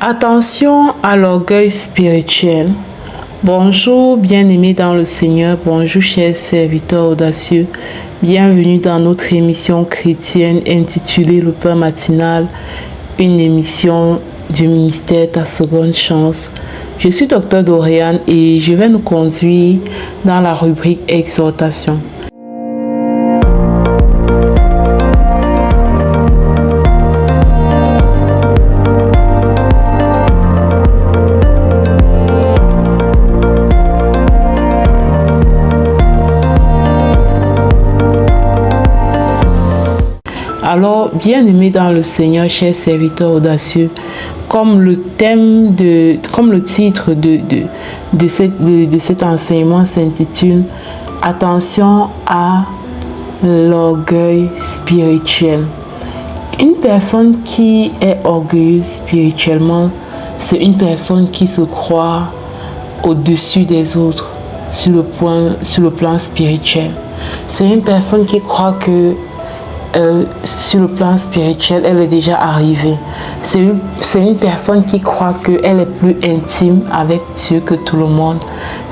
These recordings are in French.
Attention à l'orgueil spirituel. Bonjour bien-aimés dans le Seigneur, bonjour chers serviteurs audacieux. Bienvenue dans notre émission chrétienne intitulée Le Pain matinal, une émission du ministère Ta Seconde Chance. Je suis Dr Doriane et je vais nous conduire dans la rubrique Exhortation. Alors, bien-aimés dans le Seigneur, chers serviteurs audacieux, comme le titre de cet enseignement s'intitule « Attention à l'orgueil spirituel ». Une personne qui est orgueilleuse spirituellement, c'est une personne qui se croit au-dessus des autres sur le plan spirituel. C'est une personne qui croit que sur le plan spirituel, elle est déjà arrivée. C'est une personne qui croit qu'elle est plus intime avec Dieu que tout le monde.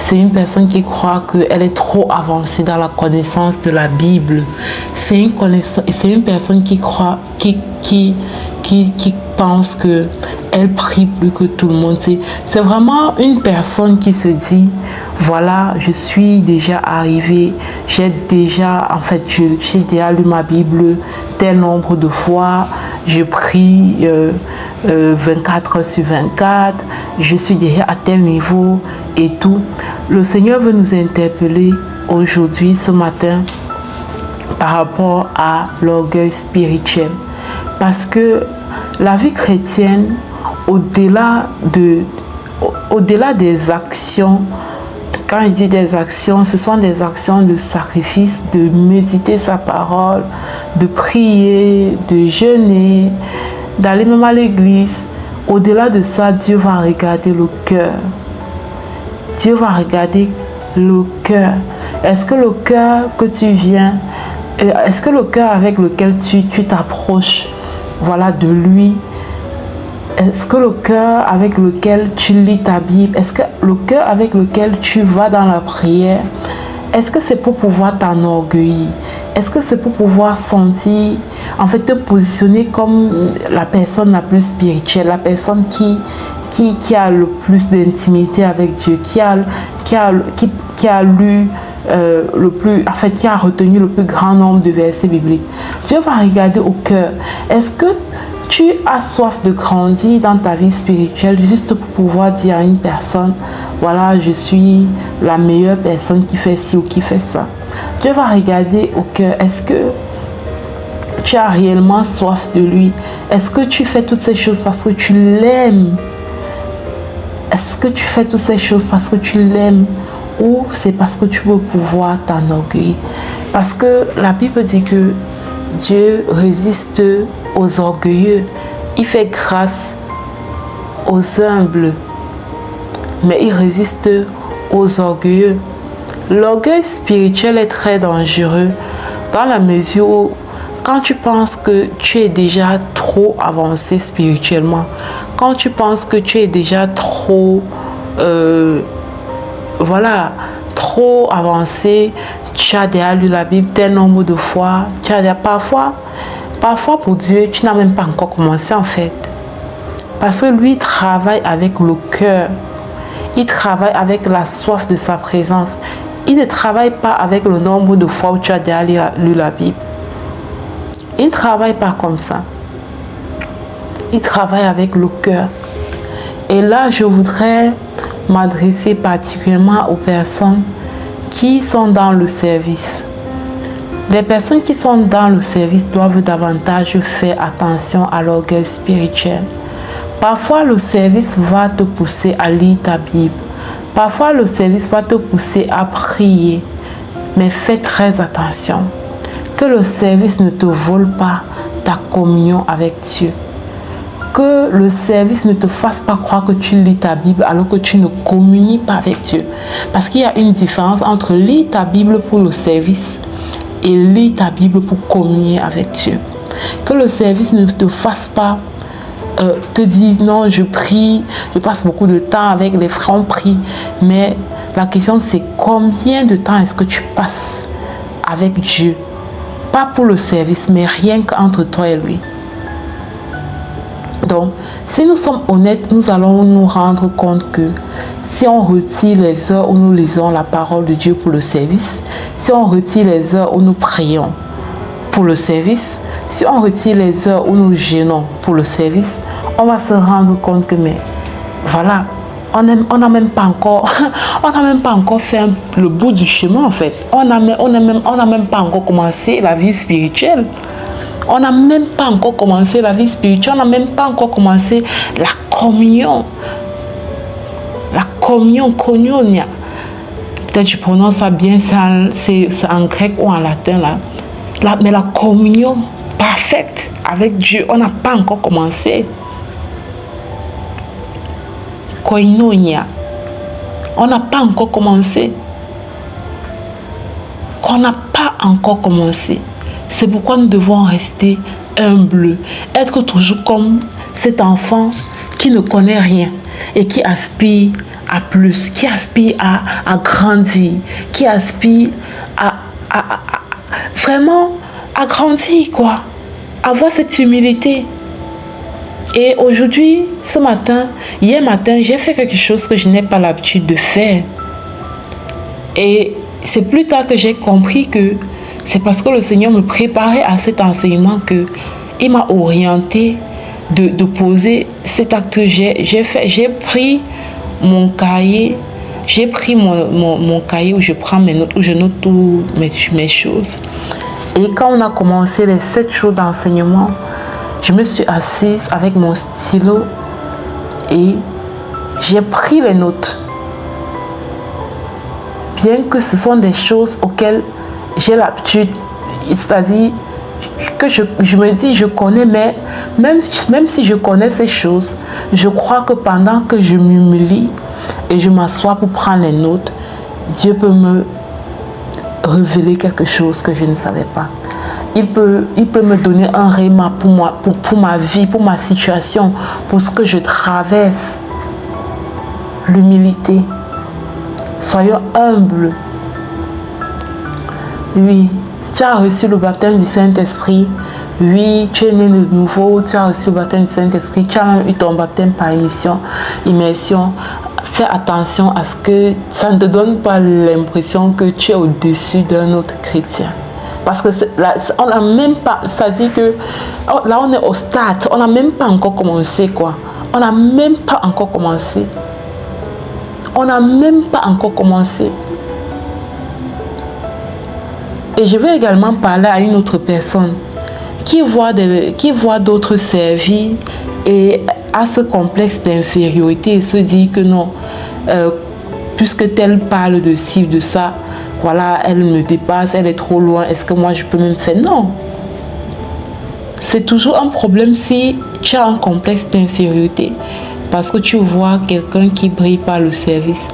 C'est une personne qui croit qu'elle est trop avancée dans la connaissance de la Bible. C'est une personne qui croit, qui pense qu'elle prie plus que tout le monde. C'est vraiment une personne qui se dit, voilà, je suis déjà arrivée, j'ai déjà lu ma Bible tel nombre de fois, je prie 24 heures sur 24, je suis déjà à tel niveau et tout. Le Seigneur veut nous interpeller aujourd'hui, ce matin, par rapport à l'orgueil spirituel. Parce que la vie chrétienne, au-delà des actions, quand il dit des actions, ce sont des actions de sacrifice, de méditer sa parole, de prier, de jeûner, d'aller même à l'église. Au-delà de ça, Dieu va regarder le cœur. Dieu va regarder le cœur. Est-ce que le cœur que tu viens, est-ce que le cœur avec lequel tu t'approches, voilà, de lui, est-ce que le cœur avec lequel tu lis ta Bible, est-ce que le cœur avec lequel tu vas dans la prière, est-ce que c'est pour pouvoir t'enorgueillir? Est-ce que c'est pour pouvoir sentir, te positionner comme la personne la plus spirituelle, la personne qui a le plus d'intimité avec Dieu, qui a lu qui a retenu le plus grand nombre de versets bibliques? Dieu va regarder au cœur. Est-ce que tu as soif de grandir dans ta vie spirituelle juste pour pouvoir dire à une personne, voilà, je suis la meilleure personne qui fait ci ou qui fait ça? Dieu va regarder au cœur. Est-ce que tu as réellement soif de lui? Est-ce que tu fais toutes ces choses parce que tu l'aimes? Est-ce que tu fais toutes ces choses parce que tu l'aimes? Ou c'est parce que tu veux pouvoir t'enorgueillir? Parce que la Bible dit que Dieu résiste aux orgueilleux. Il fait grâce aux humbles, mais il résiste aux orgueilleux. L'orgueil spirituel est très dangereux dans la mesure où quand tu penses que tu es déjà trop avancé spirituellement, quand tu penses que tu es déjà trop trop avancé, tu as déjà lu la Bible tel nombre de fois, parfois pour Dieu, tu n'as même pas encore commencé en fait. Parce que lui travaille avec le cœur, il travaille avec la soif de sa présence. Il ne travaille pas avec le nombre de fois où tu as déjà lu la Bible. Il ne travaille pas comme ça. Il travaille avec le cœur. Et là, je voudrais m'adresser particulièrement aux personnes qui sont dans le service. Les personnes qui sont dans le service doivent davantage faire attention à l'orgueil spirituel. Parfois, le service va te pousser à lire ta Bible. Parfois, le service va te pousser à prier. Mais fais très attention. Que le service ne te vole pas ta communion avec Dieu. Que le service ne te fasse pas croire que tu lis ta Bible alors que tu ne communies pas avec Dieu. Parce qu'il y a une différence entre lire ta Bible pour le service et lire ta Bible pour communier avec Dieu. Que le service ne te fasse pas te dire non, je prie, je passe beaucoup de temps avec les frères, on prie. Mais la question c'est combien de temps est-ce que tu passes avec Dieu? Pas pour le service, mais rien qu'entre toi et lui. Donc, si nous sommes honnêtes, nous allons nous rendre compte que si on retire les heures où nous lisons la parole de Dieu pour le service, si on retire les heures où nous prions pour le service, si on retire les heures où nous jeûnons pour le service, on va se rendre compte que, mais voilà, on n'a même pas encore, on n'a même pas encore fait le bout du chemin en fait. On n'a même pas encore commencé la vie spirituelle. On n'a même pas encore commencé la vie spirituelle, on n'a même pas encore commencé la communion. La communion, koinonia. Peut-être que je ne prononce pas bien, c'est en grec ou en latin là. Mais la communion parfaite avec Dieu, on n'a pas encore commencé. Koinonia. On n'a pas encore commencé. On n'a pas encore commencé. C'est pourquoi nous devons rester humbles, être toujours comme cet enfant qui ne connaît rien et qui aspire à plus, qui aspire à grandir, qui aspire à vraiment à grandir, quoi. Avoir cette humilité. Et aujourd'hui, hier matin, j'ai fait quelque chose que je n'ai pas l'habitude de faire. Et c'est plus tard que j'ai compris que c'est parce que le Seigneur me préparait à cet enseignement qu'il m'a orienté de poser cet acte que j'ai fait. J'ai pris mon cahier, où je prends mes notes, où je note toutes mes choses. Et quand on a commencé les 7 jours d'enseignement, je me suis assise avec mon stylo et j'ai pris les notes. Bien que ce sont des choses auxquelles j'ai l'habitude, c'est-à-dire que je me dis, je connais, mais même si je connais ces choses, je crois que pendant que je m'humilie et je m'assois pour prendre les notes, Dieu peut me révéler quelque chose que je ne savais pas. Il peut me donner un réma pour moi, pour ma vie, pour ma situation, pour ce que je traverse. L'humilité. Soyons humbles. Oui, tu as reçu le baptême du Saint-Esprit. Oui, tu es né de nouveau, tu as reçu le baptême du Saint-Esprit. Tu as même eu ton baptême par immersion. Fais attention à ce que ça ne te donne pas l'impression que tu es au-dessus d'un autre chrétien. Parce que là, on n'a même pas, ça dit que là on est au stade, on n'a même pas encore commencé quoi. On n'a même pas encore commencé. On n'a même pas encore commencé. Et je vais également parler à une autre personne qui voit d'autres servir et a ce complexe d'infériorité et se dit que non, puisque tel parle de ci, de ça, voilà, elle me dépasse, elle est trop loin, est-ce que moi je peux même faire? Non. C'est toujours un problème si tu as un complexe d'infériorité parce que tu vois quelqu'un qui brille par le service.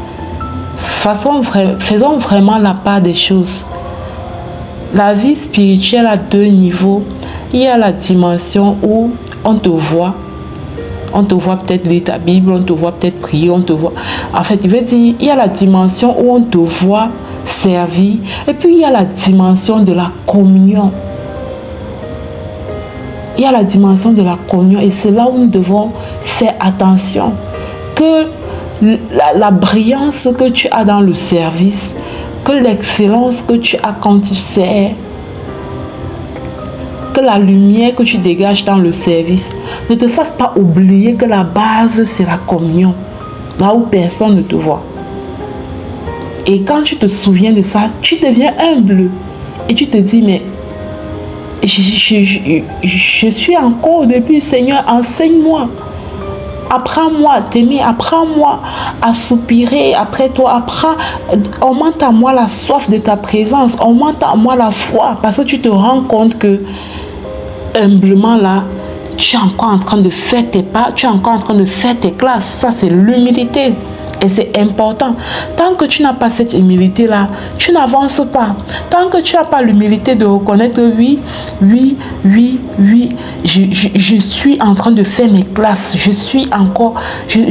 Faisons vraiment la part des choses. La vie spirituelle a 2 niveaux. Il y a la dimension où on te voit peut-être lire ta Bible, on te voit peut-être prier, on te voit. En fait, il veut dire, il y a la dimension où on te voit servir, et puis il y a la dimension de la communion. Il y a la dimension de la communion, et c'est là où nous devons faire attention. Que la brillance que tu as dans le service, que l'excellence que tu as quand tu sers, que la lumière que tu dégages dans le service ne te fasse pas oublier que la base c'est la communion, là où personne ne te voit. Et quand tu te souviens de ça, tu deviens humble et tu te dis mais je suis encore au début, Seigneur, enseigne-moi. Apprends-moi à t'aimer, apprends-moi à soupirer après toi, augmente à moi la soif de ta présence, augmente à moi la foi, parce que tu te rends compte que humblement là, tu es encore en train de faire tes pas, tu es encore en train de faire tes classes. Ça c'est l'humilité. Et c'est important. Tant que tu n'as pas cette humilité-là, tu n'avances pas. Tant que tu n'as pas l'humilité de reconnaître que oui, je suis en train de faire mes classes. Je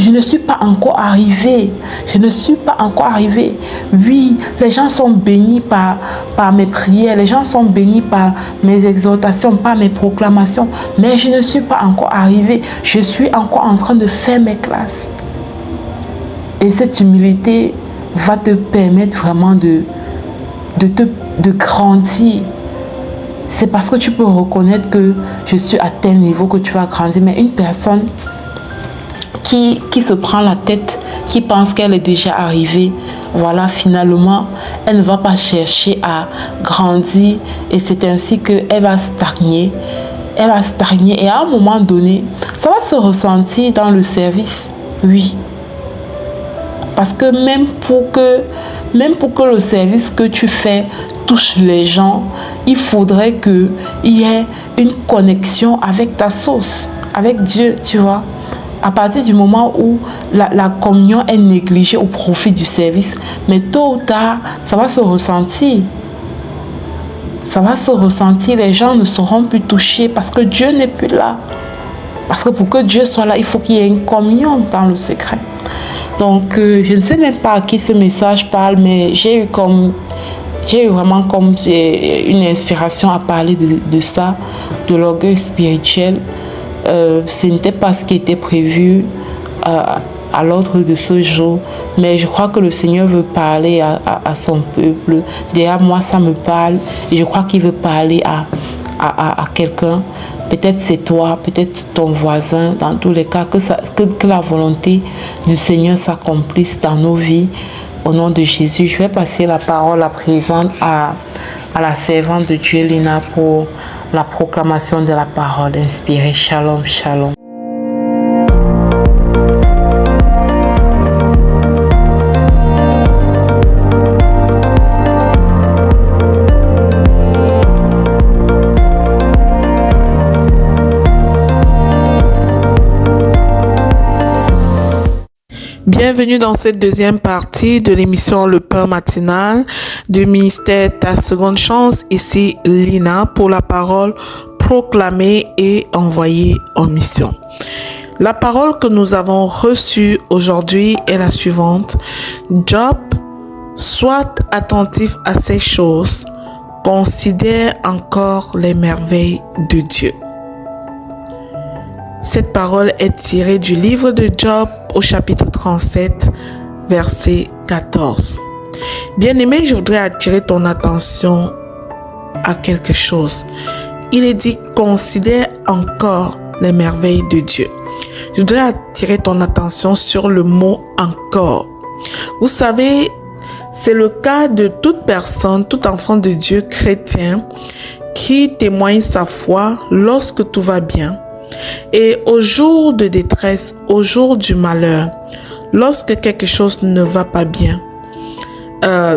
ne suis pas encore arrivé. Je ne suis pas encore arrivé. Oui, les gens sont bénis par mes prières. Les gens sont bénis par mes exhortations, par mes proclamations. Mais je ne suis pas encore arrivé. Je suis encore en train de faire mes classes. Et cette humilité va te permettre vraiment de grandir. C'est parce que tu peux reconnaître que je suis à tel niveau que tu vas grandir. Mais une personne qui se prend la tête, qui pense qu'elle est déjà arrivée, voilà, finalement, elle ne va pas chercher à grandir. Et c'est ainsi qu'elle va stagner. Elle va stagner. Et à un moment donné, ça va se ressentir dans le service. Oui. Parce que même pour que le service que tu fais touche les gens, il faudrait qu'il y ait une connexion avec ta source, avec Dieu, tu vois. À partir du moment où la communion est négligée au profit du service, mais tôt ou tard, ça va se ressentir. Ça va se ressentir, les gens ne seront plus touchés parce que Dieu n'est plus là. Parce que pour que Dieu soit là, il faut qu'il y ait une communion dans le secret. Donc, je ne sais même pas à qui ce message parle, mais j'ai eu vraiment comme une inspiration à parler de ça, de l'orgueil spirituel. Ce n'était pas ce qui était prévu à l'ordre de ce jour, mais je crois que le Seigneur veut parler à son peuple. Derrière moi, ça me parle et je crois qu'il veut parler à quelqu'un. Peut-être c'est toi, peut-être ton voisin. Dans tous les cas, que la volonté du Seigneur s'accomplisse dans nos vies. Au nom de Jésus, je vais passer la parole à présent à la servante de Dieu, Lina, pour la proclamation de la parole inspirée. Shalom, shalom. Bienvenue dans cette deuxième partie de l'émission Le Pain Matinal du ministère Ta Seconde Chance. Ici Lina pour la parole proclamée et envoyée en mission. La parole que nous avons reçue aujourd'hui est la suivante. Job, sois attentif à ces choses, considère encore les merveilles de Dieu. Cette parole est tirée du livre de Job au chapitre 37, verset 14. Bien-aimé, je voudrais attirer ton attention à quelque chose. Il est dit, considère encore les merveilles de Dieu. Je voudrais attirer ton attention sur le mot encore. Vous savez, c'est le cas de toute personne, tout enfant de Dieu chrétien qui témoigne sa foi lorsque tout va bien. Et au jour de détresse, au jour du malheur, lorsque quelque chose ne va pas bien,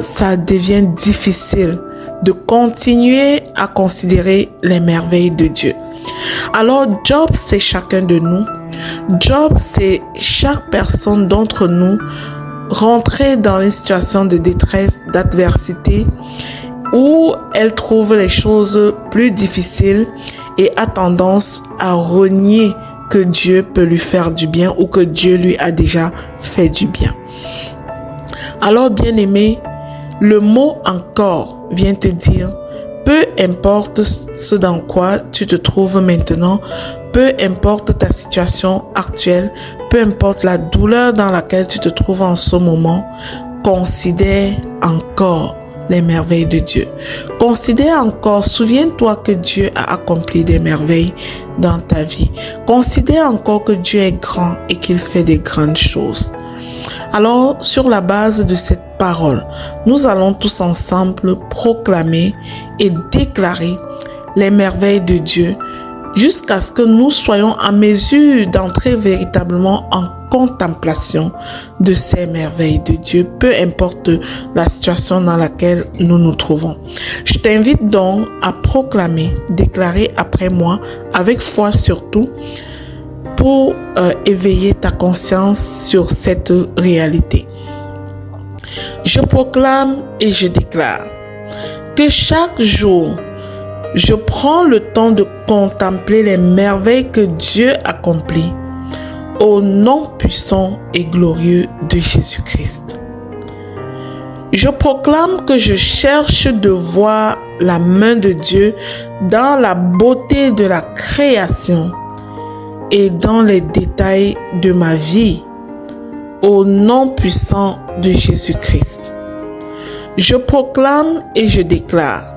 ça devient difficile de continuer à considérer les merveilles de Dieu. Alors Job, c'est chacun de nous. Job, c'est chaque personne d'entre nous rentrée dans une situation de détresse, d'adversité, où elle trouve les choses plus difficiles et a tendance à renier que Dieu peut lui faire du bien ou que Dieu lui a déjà fait du bien. Alors, bien-aimé, le mot encore vient te dire, peu importe ce dans quoi tu te trouves maintenant, peu importe ta situation actuelle, peu importe la douleur dans laquelle tu te trouves en ce moment, considère encore les merveilles de Dieu. Considère encore, souviens-toi que Dieu a accompli des merveilles dans ta vie. Considère encore que Dieu est grand et qu'il fait des grandes choses. Alors, sur la base de cette parole, nous allons tous ensemble proclamer et déclarer les merveilles de Dieu jusqu'à ce que nous soyons en mesure d'entrer véritablement en contemplation de ces merveilles de Dieu, peu importe la situation dans laquelle nous nous trouvons. Je t'invite donc à proclamer, déclarer après moi, avec foi surtout, pour éveiller ta conscience sur cette réalité. Je proclame et je déclare que chaque jour, je prends le temps de contempler les merveilles que Dieu accomplit au nom puissant et glorieux de Jésus-Christ. Je proclame que je cherche de voir la main de Dieu dans la beauté de la création et dans les détails de ma vie au nom puissant de Jésus-Christ. Je proclame et je déclare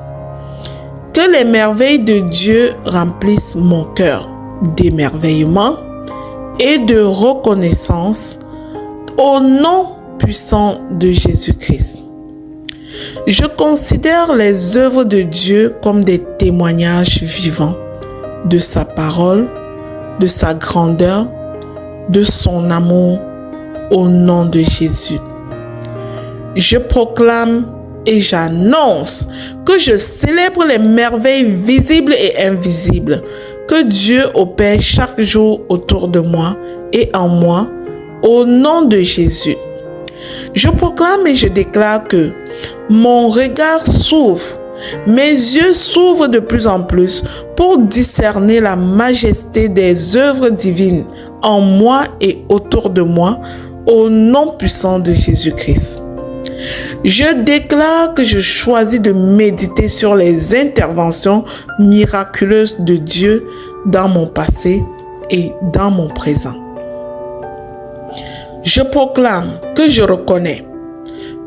que les merveilles de Dieu remplissent mon cœur d'émerveillement et de reconnaissance au nom puissant de Jésus-Christ. Je considère les œuvres de Dieu comme des témoignages vivants de sa parole, de sa grandeur, de son amour au nom de Jésus. Je proclame et j'annonce que je célèbre les merveilles visibles et invisibles que Dieu opère chaque jour autour de moi et en moi au nom de Jésus. Je proclame et je déclare que mon regard s'ouvre, mes yeux s'ouvrent de plus en plus pour discerner la majesté des œuvres divines en moi et autour de moi au nom puissant de Jésus-Christ. Je déclare que je choisis de méditer sur les interventions miraculeuses de Dieu dans mon passé et dans mon présent. Je proclame que je reconnais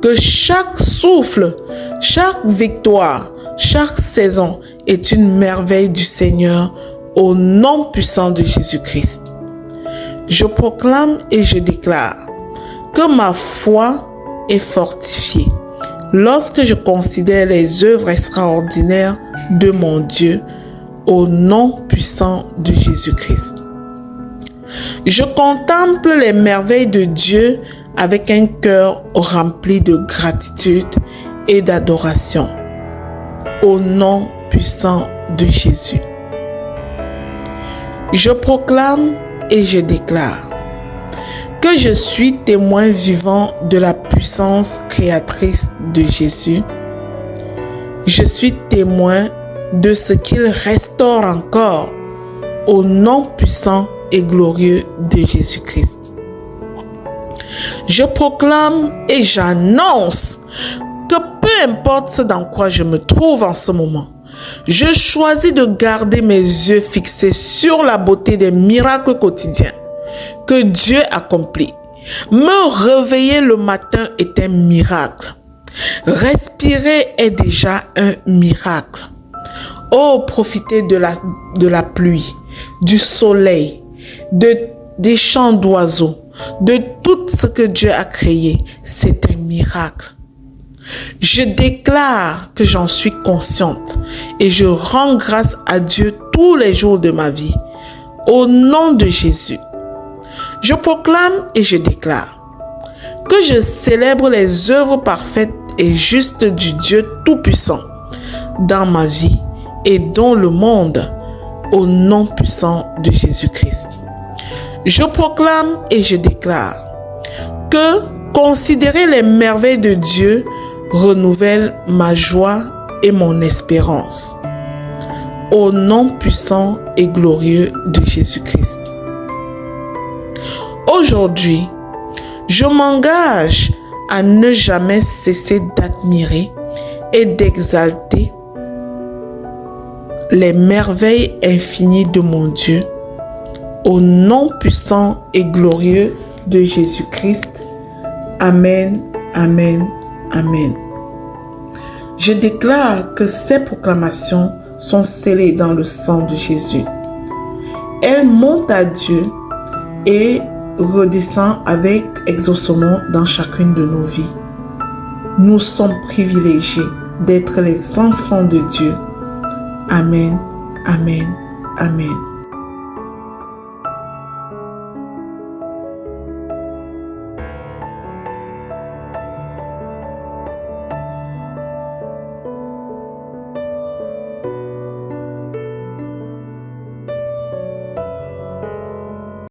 que chaque souffle, chaque victoire, chaque saison est une merveille du Seigneur au nom puissant de Jésus-Christ. Je proclame et je déclare que ma foi est fortifiée lorsque je considère les œuvres extraordinaires de mon Dieu au nom puissant de Jésus-Christ. Je contemple les merveilles de Dieu avec un cœur rempli de gratitude et d'adoration au nom puissant de Jésus. Je proclame et je déclare que je suis témoin vivant de la puissance créatrice de Jésus. Je suis témoin de ce qu'il restaure encore au nom puissant et glorieux de Jésus-Christ. Je proclame et j'annonce que peu importe ce dans quoi je me trouve en ce moment, je choisis de garder mes yeux fixés sur la beauté des miracles quotidiens que Dieu accomplit. Me réveiller le matin est un miracle. Respirer est déjà un miracle. Oh, profiter de la pluie, du soleil, des chants d'oiseaux, de tout ce que Dieu a créé, c'est un miracle. Je déclare que j'en suis consciente et je rends grâce à Dieu tous les jours de ma vie. Au nom de Jésus, je proclame et je déclare que je célèbre les œuvres parfaites et justes du Dieu Tout-Puissant dans ma vie et dans le monde au nom puissant de Jésus-Christ. Je proclame et je déclare que considérer les merveilles de Dieu renouvelle ma joie et mon espérance. Au nom puissant et glorieux de Jésus-Christ. Aujourd'hui, je m'engage à ne jamais cesser d'admirer et d'exalter les merveilles infinies de mon Dieu. Au nom puissant et glorieux de Jésus-Christ. Amen, amen, amen. Je déclare que ces proclamations sont scellées dans le sang de Jésus. Elles montent à Dieu et redescendent avec exaucement dans chacune de nos vies. Nous sommes privilégiés d'être les enfants de Dieu. Amen, amen, amen.